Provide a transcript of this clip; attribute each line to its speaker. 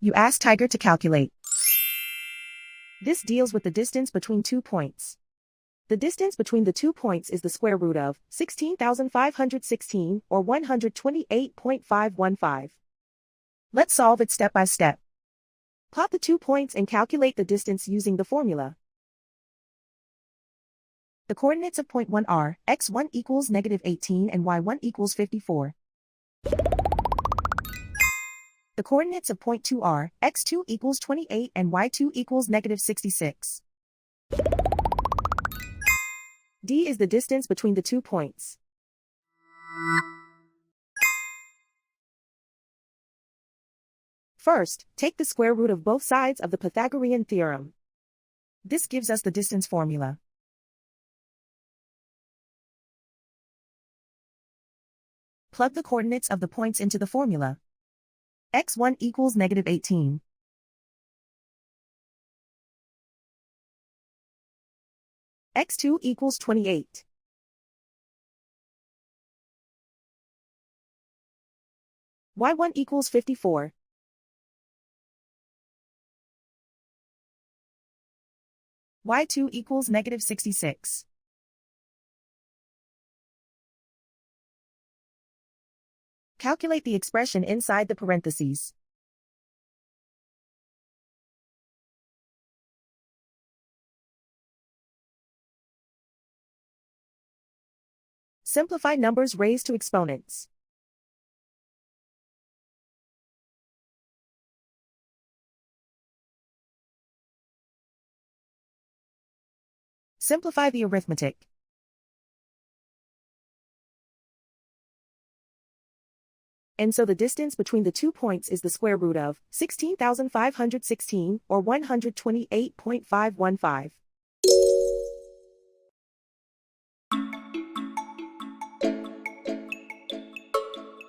Speaker 1: You ask Tiger to calculate. This deals with the distance between 2 points. The distance between the 2 points is the square root of 16,516 or 128.515. Let's solve it step by step. Plot the 2 points and calculate the distance using the formula. The coordinates of point 1 are x1 equals -18 and y1 equals 54. The coordinates of point 2 are x2 equals 28 and y2 equals -66. D is the distance between the 2 points. First, take the square root of both sides of the Pythagorean theorem. This gives us the distance formula. Plug the coordinates of the points into the formula. x1 equals -18. x2 equals 28. y1 equals 54. y2 equals -66. Calculate the expression inside the parentheses. Simplify numbers raised to exponents. Simplify the arithmetic. And so the distance between the 2 points is the square root of 16,516 or 128.515.